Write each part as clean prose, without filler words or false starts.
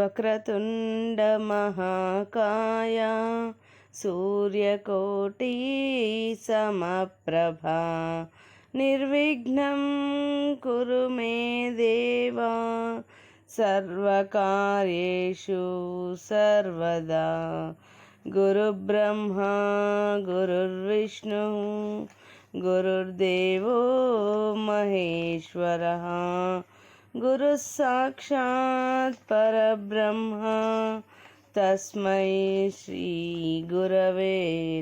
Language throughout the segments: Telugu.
వక్రతుండ మహాకాయ సూర్యకోటి సమప్రభా నిర్విఘ్నం కురు మే దేవా సర్వకార్యేషు సర్వదా. గురుబ్రహ్మా గురుర్విష్ణు గురుర్దేవో మహేశ్వరః గురుః సాక్షాత్ పరబ్రహ్మ తస్మై శ్రీ గురవే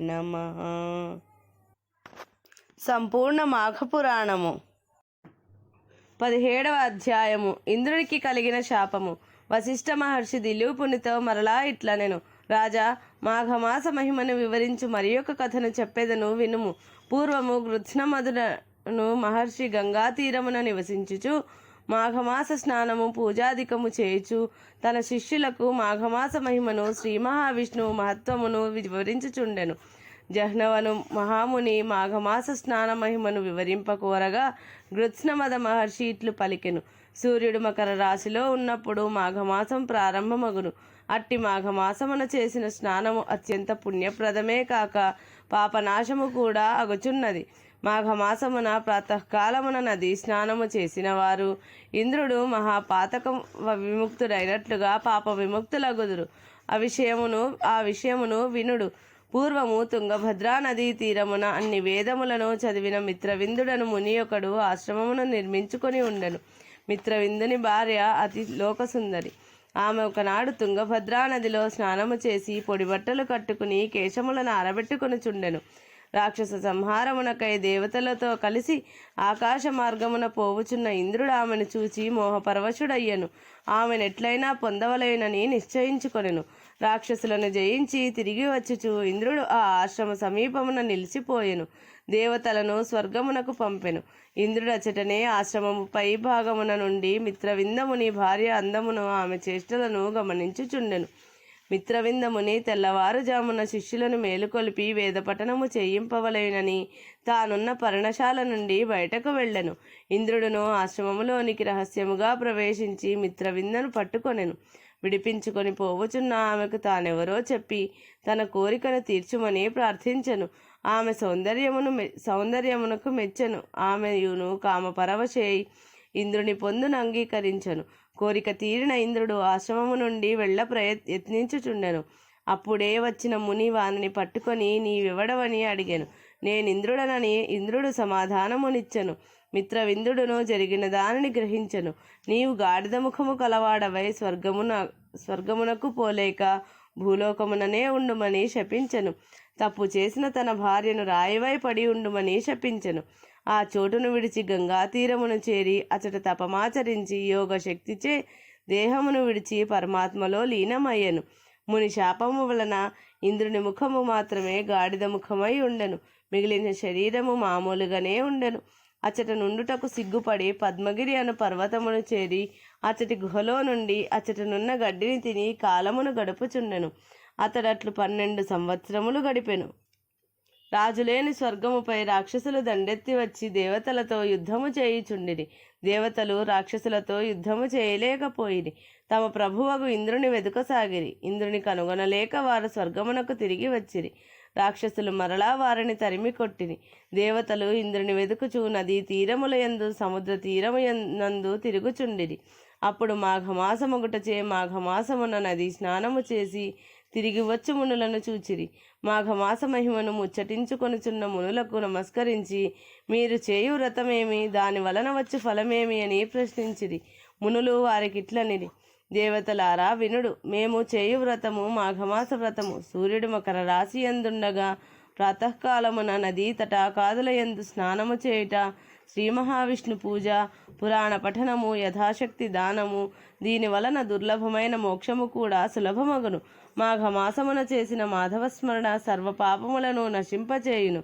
నమః. సంపూర్ణ మాఘపురాణము 17వ అధ్యాయము. ఇంద్రునికి కలిగిన శాపము. వశిష్ఠ మహర్షి దిలీపునితో మరలా ఇట్లనెను: రాజా, మాఘమాస మహిమను వివరించు మరి ఒక కథను చెప్పేదను వినుము. పూర్వము గృత్స్నమధును మహర్షి గంగా తీరమున నివసించుచు మాఘమాస స్నానము పూజాధికము చేయుచు తన శిష్యులకు మాఘమాస మహిమను శ్రీ మహావిష్ణువు మహత్వమును వివరించుచుండెను. జహ్నవను మహాముని మాఘమాస స్నాన మహిమను వివరింపకోరగా గృత్స్నమద మహర్షి ఇట్లు పలికెను: సూర్యుడు మకర రాశిలో ఉన్నప్పుడు మాఘమాసం ప్రారంభమగును. అట్టి మాఘమాసమున చేసిన స్నానము అత్యంత పుణ్యప్రదమే కాక పాపనాశము కూడా అగుచున్నది. మాఘమాసమున ప్రాతకాలమున నది స్నానము చేసిన వారు ఇంద్రుడు మహాపాతక విముక్తుడైనట్లుగా పాప విముక్తులగుదురు. ఆ విషయమును వినుడు. పూర్వము తుంగభద్రా నదీ తీరమున అన్ని వేదములను చదివిన మిత్రవిందుడను ముని ఒకడు ఆశ్రమమును నిర్మించుకొని ఉండెను. మిత్రవిందుని భార్య అతి లోకసుందరి. ఆమె ఒకనాడు తుంగభద్రా నదిలో స్నానము చేసి పొడి బట్టలు కట్టుకుని కేశములను ఆరబెట్టుకొనుచుండెను. రాక్షస సంహారమునకై దేవతలతో కలిసి ఆకాశ మార్గమున పోవుచున్న ఇంద్రుడు ఆమెను చూచి మోహపరవశుడయ్యను. ఆమెనెట్లయినా పొందవలేనని నిశ్చయించుకొనెను. రాక్షసులను జయించి తిరిగి వచ్చుచు ఇంద్రుడు ఆ ఆశ్రమ సమీపమున నిలిచిపోయెను. దేవతలను స్వర్గమునకు పంపెను. ఇంద్రుడు అచటనే ఆశ్రమము పై భాగమున నుండి మిత్రవిందముని భార్య అందమును ఆమె చేష్టలను గమనించుచుండెను. మిత్రవిందముని తెల్లవారుజామున శిష్యులను మేలుకొలిపి వేదపఠనము చేయింపవలేనని తానున్న పర్ణశాల నుండి బయటకు వెళ్ళెను. ఇంద్రుడును ఆశ్రమములోనికి రహస్యముగా ప్రవేశించి మిత్రవిందను పట్టుకొనెను. విడిపించుకొని పోవుచున్న ఆమెకు తానెవరో చెప్పి తన కోరికను తీర్చుమని ప్రార్థించెను. ఆమె సౌందర్యమునకు మెచ్చెను. ఆమెయును కామపరవశై ఇంద్రుని పొందును అంగీకరించెను. కోరిక తీరిన ఇంద్రుడు ఆశ్రమము నుండి యత్నించుచుండెను. అప్పుడే వచ్చిన ముని వానిని పట్టుకొని నీవెవడవని అడిగాను. నేనింద్రుడనని ఇంద్రుడు సమాధానమునిచ్చెను. మిత్రవిందుడును జరిగిన దానిని గ్రహించెను. నీవు గాడిద ముఖము కలవాడవై స్వర్గమునకు పోలేక భూలోకముననే ఉండుమని శపించెను. తప్పు చేసిన తన భార్యను రాయివై పడి ఉండుమని శపించెను. ఆ చోటును విడిచి గంగా తీరమును చేరి అచట తపమాచరించి యోగ శక్తిచే దేహమును విడిచి పరమాత్మలో లీనమయ్యెను. ముని శాపము వలన ఇంద్రుని ముఖము మాత్రమే గాడిద ముఖమై ఉండెను. మిగిలిన శరీరము మామూలుగానే ఉండెను. అచట నుండుటకు సిగ్గుపడి పద్మగిరి అను పర్వతమును చేరి అచటి గుహలో నుండి అచటనున్న గడ్డిని తిని కాలమును గడుపుచుండెను. అతడట్లు 12 సంవత్సరములు గడిపెను. రాజులేని స్వర్గముపై రాక్షసులు దండెత్తి వచ్చి దేవతలతో యుద్ధము చేయుచుండిరి. దేవతలు రాక్షసులతో యుద్ధము చేయలేకపోయిరి. తమ ప్రభువగు ఇంద్రుని వెదుకసాగిరి. ఇంద్రుని కనుగొనలేక వారు స్వర్గమునకు తిరిగి వచ్చిరి. రాక్షసులు మరలా వారిని తరిమి కొట్టిరి. దేవతలు ఇంద్రుని వెదుకుచు నదీ తీరములయందు సముద్ర తీరమునందు తిరుగుచుండిరి. అప్పుడు మాఘమాసమొగటచే మాఘమాసమున నది స్నానము చేసి తిరిగి వచ్చు మునులను చూచిరి. మాఘమాస మహిమను ముచ్చటించుకొనుచున్న మునులకు నమస్కరించి మీరు చేయు వ్రతమేమి, దాని వలన వచ్చు ఫలమేమి అని ప్రశ్నించిరి. మునులు వారికిట్లనిరి: దేవతలారా వినుడు. మేము చేయు వ్రతము మాఘమాస వ్రతము. సూర్యుడు మకర రాశి యందుండగా ప్రాతకాలమున నదీ తటాకాదులయందు స్నానము చేయుట, శ్రీ మహావిష్ణు పూజ, పురాణ పఠనము, యథాశక్తి దానము, దీని వలన దుర్లభమైన మోక్షము కూడా సులభమగును. మాఘమాసమున చేసిన మాధవస్మరణ సర్వపాపములను నశింపచేయును.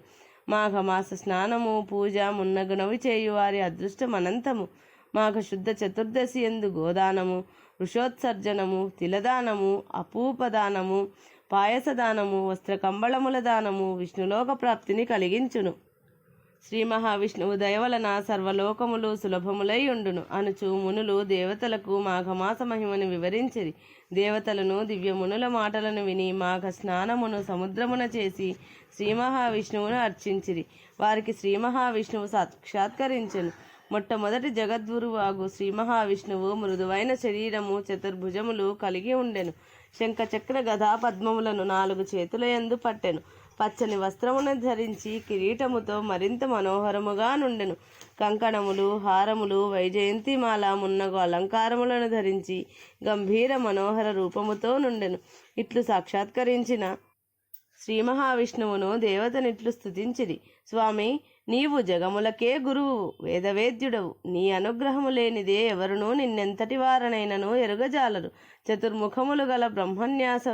మాఘమాస స్నానము పూజ మున్నగునవి చేయువారి అదృష్టం అనంతము. మాఘశుద్ధ చతుర్దశి యందు గోదానము, వృషోత్సర్జనము, తిలదానము, అపూపదానము, పాయసదానము, వస్త్రకంబళముల దానము విష్ణులోక ప్రాప్తిని కలిగించును. శ్రీ మహావిష్ణువు దయవలన సర్వలోకములు సులభములై ఉండును అనుచు మునులు దేవతలకు మాఘమాస మహిమను వివరించిరి. దేవతలను దివ్యమునుల మాటలను విని మాఘ స్నానమును సముద్రమున చేసి శ్రీ మహావిష్ణువును అర్చించిరి. వారికి శ్రీ మహావిష్ణువు సాక్షాత్కరించెను. మొట్టమొదటి జగద్గురువాగు శ్రీ మహావిష్ణువు మృదువైన శరీరము, చతుర్భుజములు కలిగి ఉండెను. శంఖచక్ర గదా పద్మములను 4 చేతులయందు పట్టెను. పచ్చని వస్త్రమును ధరించి కిరీటముతో మరింత మనోహరముగా నుండెను. కంకణములు, హారములు, వైజయంతిమాల మున్నగు అలంకారములను ధరించి గంభీర మనోహర రూపముతో నుండెను. ఇట్లు సాక్షాత్కరించిన శ్రీ మహావిష్ణువును దేవతనిట్లు స్తుతించిరి. స్వామి, నీవు జగములకే గురువు, వేదవేద్యుడవు. నీ అనుగ్రహము లేనిదే ఎవరునూ నిన్నెంతటి వారనైనను ఎరుగజాలరు. చతుర్ముఖములు గల బ్రహ్మన్యాస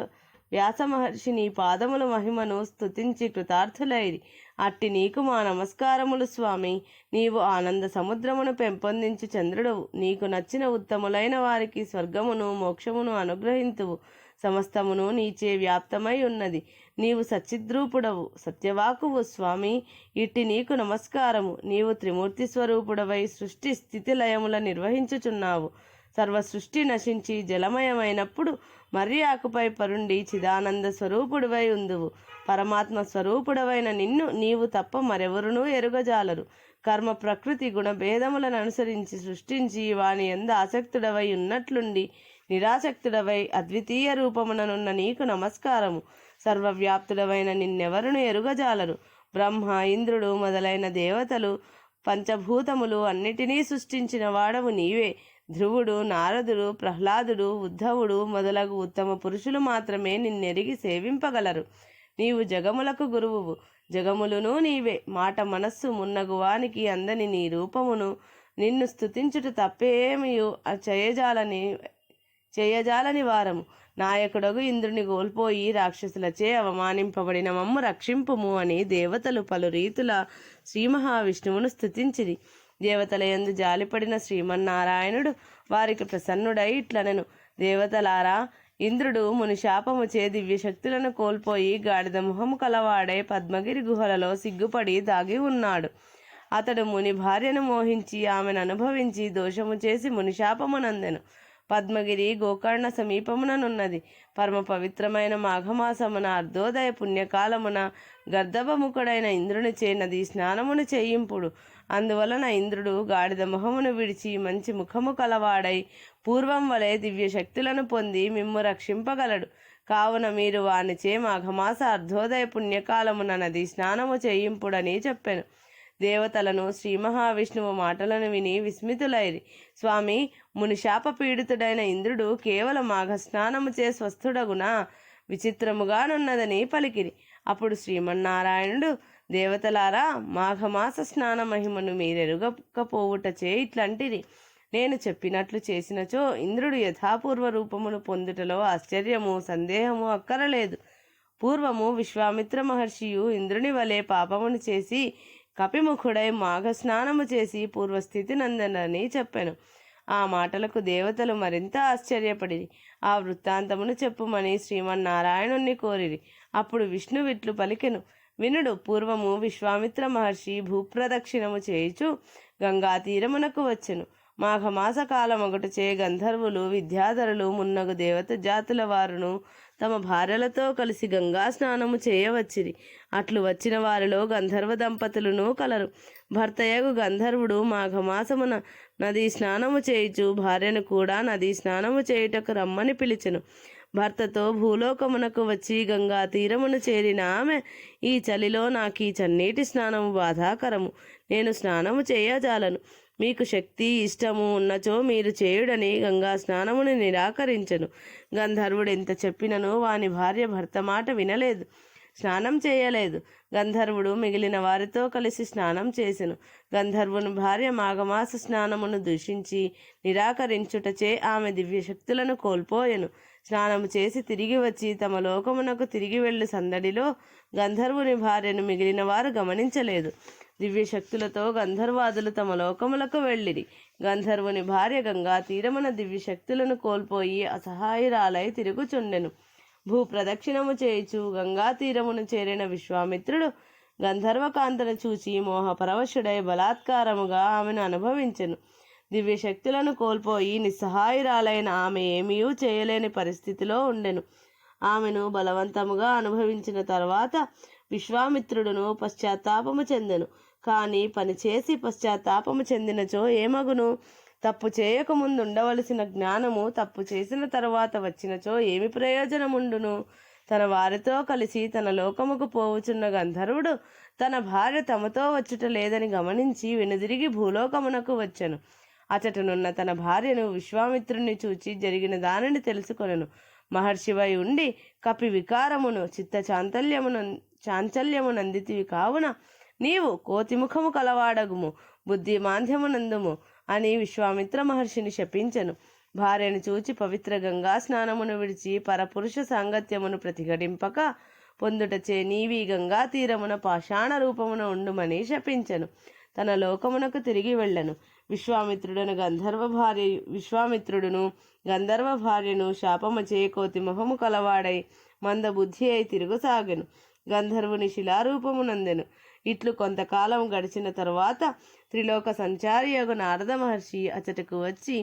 వ్యాస మహర్షి నీ పాదముల మహిమను స్తుతించి కృతార్థులైరి. అట్టి నీకు మా నమస్కారములు స్వామి. నీవు ఆనంద సముద్రమును పెంపొందించు చంద్రుడవు. నీకు నచ్చిన ఉత్తములైన వారికి స్వర్గమును మోక్షమును అనుగ్రహింతువు. సమస్తమును నీచే వ్యాప్తమై ఉన్నది. నీవు సచ్చిద్రూపుడవు, సత్యవాకువు స్వామి. ఇట్టి నీకు నమస్కారము. నీవు త్రిమూర్తి స్వరూపుడవై సృష్టి స్థితి లయముల నిర్వహించుచున్నావు. సర్వ సృష్టి నశించి జలమయమైనప్పుడు మర్రి ఆకుపై పరుండి చిదానంద స్వరూపుడివై ఉందువు. పరమాత్మ స్వరూపుడవైన నిన్ను నీవు తప్ప మరెవరునూ ఎరుగజాలరు. కర్మ ప్రకృతి గుణభేదములను అనుసరించి సృష్టించి వాని యందు ఆసక్తుడవై ఉన్నట్లుండి నిరాసక్తుడవై అద్వితీయ రూపముననున్న నీకు నమస్కారము. సర్వవ్యాప్తుడవైన నిన్నెవరును ఎరుగజాలరు. బ్రహ్మ, ఇంద్రుడు మొదలైన దేవతలు, పంచభూతములు అన్నిటినీ సృష్టించిన వాడవు నీవే. ధ్రువుడు, నారదుడు, ప్రహ్లాదుడు, ఉద్ధవుడు మొదలగు ఉత్తమ పురుషులు మాత్రమే నిన్నెరిగి సేవింపగలరు. నీవు జగములకు గురువువు, జగములును నీవే. మాట మనస్సు మున్నగు వానికి అందని నీ రూపమును నిన్ను స్తుతించుట తప్పేమియు చేయజాలని వారము. నాయకుడగు ఇంద్రుని కోల్పోయి రాక్షసులచే అవమానింపబడిన మమ్ము రక్షింపుము అని దేవతలు పలు రీతుల శ్రీ మహావిష్ణువును స్తుతించిరి. దేవతల యందు జాలిపడిన శ్రీమన్నారాయణుడు వారికి ప్రసన్నుడై ఇట్లనెను. దేవతలారా, ఇంద్రుడు ముని శాపముచే దివ్యశక్తులను కోల్పోయి గాడిద ముఖము కలవాడై పద్మగిరి గుహలలో సిగ్గుపడి దాగి ఉన్నాడు. అతడు ముని భార్యను మోహించి ఆమెను అనుభవించి దోషము చేసి మునిశాపమునందెను. పద్మగిరి గోకర్ణ సమీపముననున్నది. పరమ పవిత్రమైన మాఘమాసమున అర్ధోదయ పుణ్యకాలమున గర్దభముఖుడైన ఇంద్రునిచే నది స్నానమును చేయింపుడు. అందువలన ఇంద్రుడు గాడిద మొహమును విడిచి మంచి ముఖము కలవాడై పూర్వం వలె దివ్య శక్తులను పొంది మిమ్ము రక్షింపగలడు. కావున మీరు వానిచే మాఘమాస అర్ధోదయ పుణ్యకాలమున నది స్నానము చేయింపుడని చెప్పెను. దేవతలను శ్రీ మహావిష్ణువు మాటలను విని విస్మితులైరి. స్వామి, మునిశాప పీడితుడైన ఇంద్రుడు కేవలం మాఘస్నానముచే స్వస్థుడగునా? విచిత్రముగానున్నదని పలికిరి. అప్పుడు శ్రీమన్నారాయణుడు, దేవతలారా, మాఘమాస స్నాన మహిమను మీరెరుగకపోవుటచే ఇట్లంటిరి. నేను చెప్పినట్లు చేసినచో ఇంద్రుడు యథాపూర్వ రూపమును పొందుటలో ఆశ్చర్యము సందేహము అక్కరలేదు. పూర్వము విశ్వామిత్ర మహర్షియు ఇంద్రుని వలె పాపమును చేసి కపిముఖుడై మాఘస్నానము చేసి పూర్వస్థితి నందనని చెప్పాను. ఆ మాటలకు దేవతలు మరింత ఆశ్చర్యపడి ఆ వృత్తాంతమును చెప్పుమని శ్రీమన్నారాయణుణ్ణి కోరిరి. అప్పుడు విష్ణువిట్లు పలికెను. వినుడు. పూర్వము విశ్వామిత్ర మహర్షి భూప్రదక్షిణము చేయుచు గంగా తీరమునకు వచ్చెను. మాఘమాస కాలమొగటచే గంధర్వులు, విద్యాధరులు మున్నగు దేవత జాతుల వారును తమ భార్యలతో కలిసి గంగా స్నానము చేయవచ్చిరి. అట్లు వచ్చిన వారిలో గంధర్వ దంపతులను కలరు. భర్తయగు గంధర్వుడు మాఘమాసమున నదీ స్నానము చేయుచు భార్యను కూడా నదీ స్నానము చేయుటకు రమ్మని పిలిచెను. భర్తతో భూలోకమునకు వచ్చి గంగా తీరమును చేరిన ఆమె, ఈ చలిలో నాకీ చన్నీటి స్నానము బాధాకరము. నేను స్నానము చేయజాలను. మీకు శక్తి ఇష్టము ఉన్నచో మీరు చేయుడని గంగా స్నానమును నిరాకరించెను. గంధర్వుడు ఎంత చెప్పినను వాని భార్య భర్త మాట వినలేదు, స్నానం చేయలేదు. గంధర్వుడు మిగిలిన వారితో కలిసి స్నానం చేసెను. గంధర్వుని భార్య మాఘమాస స్నానమును దూషించి నిరాకరించుటచే ఆమె దివ్యశక్తులను కోల్పోయెను. స్నానము చేసి తిరిగి వచ్చి తమ లోకమునకు తిరిగి వెళ్ళు సందడిలో గంధర్వుని భార్యను మిగిలిన వారు గమనించలేదు. దివ్యశక్తులతో గంధర్వాదులు తమ లోకములకు వెళ్ళిరి. గంధర్వుని భార్య గంగా తీరమున దివ్యశక్తులను కోల్పోయి అసహాయురాలై తిరుగుచుండెను. భూప్రదక్షిణము చేయుచు గంగా తీరమును చేరిన విశ్వామిత్రుడు గంధర్వకాంతను చూచి మోహపరవశుడై బలాత్కారముగా ఆమెను అనుభవించెను. దివ్యశక్తులను కోల్పోయి నిస్సహాయురాలైన ఆమె ఏమీ చేయలేని పరిస్థితిలో ఉండెను. ఆమెను బలవంతముగా అనుభవించిన తర్వాత విశ్వామిత్రుడును పశ్చాత్తాపము చెందెను. కానీ పనిచేసి పశ్చాత్తాపము చెందినచో ఏమగును? తప్పు చేయకముందు ఉండవలసిన జ్ఞానము తప్పు చేసిన తరువాత వచ్చినచో ఏమి ప్రయోజనముండును? తన వారితో కలిసి తన లోకముకు పోవుచున్న గంధర్వుడు తన భార్య తమతో వచ్చుట లేదని గమనించి వెనుదిరిగి భూలోకమునకు వచ్చెను. అచటనున్న తన భార్యను విశ్వామిత్రుని చూచి జరిగిన దానిని తెలుసుకొనెను. మహర్షివై ఉండి కపి వికారమును చిత్త చాంచల్యమునందితివి కావున నీవు కోతిముఖము కలవాడగుము, బుద్ధి మాంద్యమునందుము అని విశ్వామిత్ర మహర్షిని శపించెను. భార్యను చూచి పవిత్ర గంగా స్నానమును విడిచి పరపురుష సాంగత్యమును ప్రతిఘటింపక పొందుటచే నీవి గంగా తీరమున పాషాణ రూపమున ఉండుమని శపించెను. తన లోకమునకు తిరిగి వెళ్ళెను. విశ్వామిత్రుడును గంధర్వ భార్యను శాపమచే కోతి ముఖము కలవాడై మందబుద్ధి అయి తిరుగుసాగెను. గంధర్వుని శిలారూపమునందెను. ఇట్లు కొంతకాలం గడిచిన తరువాత త్రిలోక సంచారియగు నారద మహర్షి అచటకు వచ్చి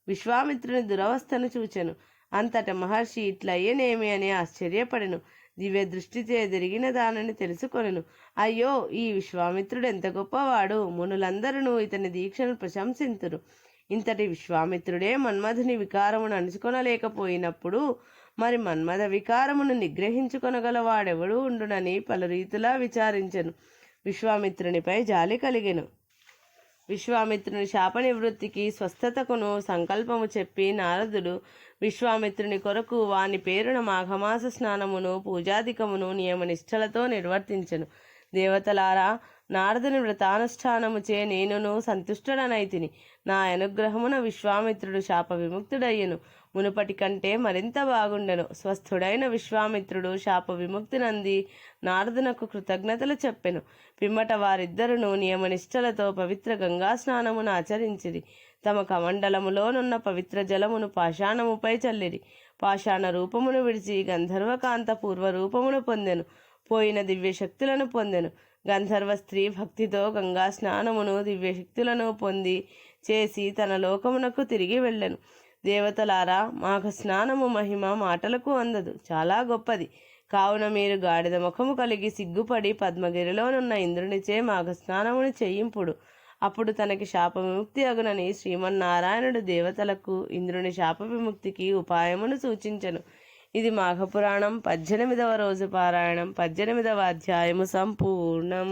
విశ్వామిత్రుని దురవస్థను చూచెను. అంతట మహర్షి ఇట్లయ్యనేమి అని ఆశ్చర్యపడెను. దివ్య దృష్టిచే జరిగిన దానిని తెలుసుకొనెను. అయ్యో, ఈ విశ్వామిత్రుడు ఎంత గొప్పవాడు! మునులందరూ ఇతని దీక్షను ప్రశంసింతురు. ఇంతటి విశ్వామిత్రుడే మన్మధుని వికారమును అణుచుకొనలేకపోయినప్పుడు మరి మన్మథ వికారమును నిగ్రహించుకొనగలవాడెవడు ఉండునని పలు రీతులా విచారించెను. విశ్వామిత్రునిపై జాలి కలిగెను. విశ్వామిత్రుని శాప నివృత్తికి స్వస్థతకును సంకల్పము చెప్పి నారదుడు విశ్వామిత్రుని కొరకు వాని పేరున మాఘమాస స్నానమును పూజాధికమును నియమనిష్టలతో నిర్వర్తించెను. దేవతలారా, నారదుని వ్రతానుష్ఠానముచే నేనును సంతుష్టుడనైతిని. నా అనుగ్రహమున విశ్వామిత్రుడు శాప విముక్తుడయ్యెను. మునుపటి కంటే మరింత బాగుండెను. స్వస్థుడైన విశ్వామిత్రుడు శాప విముక్తి నంది నారదునకు కృతజ్ఞతలు చెప్పెను. పిమ్మట వారిద్దరును నియమనిష్టలతో పవిత్ర గంగా స్నానమును ఆచరించిరి. తమ కమండలములోనున్న పవిత్ర జలమును పాషాణముపై చల్లిరి. పాషాణ రూపమును విడిచి గంధర్వకాంత పూర్వ రూపమును పొందెను. పోయిన దివ్యశక్తులను పొందెను. గంధర్వ స్త్రీ భక్తితో గంగా స్నానమును దివ్యశక్తులను పొంది చేసి తన లోకమునకు తిరిగి వెళ్ళెను. దేవతలారా, మాఘ స్నానము మహిమ మాటలకు అందదు, చాలా గొప్పది. కావున మీరు గాడిద ముఖము కలిగి సిగ్గుపడి పద్మగిరిలోనున్న ఇంద్రునిచే మాఘ స్నానమును చేయింపుడు. అప్పుడు తనకి శాప విముక్తి అగునని శ్రీమన్నారాయణుడు దేవతలకు ఇంద్రుని శాప విముక్తికి ఉపాయమును సూచించెను. ఇది మాఘపురాణం 18వ రోజు పారాయణం 18వ అధ్యాయము సంపూర్ణం.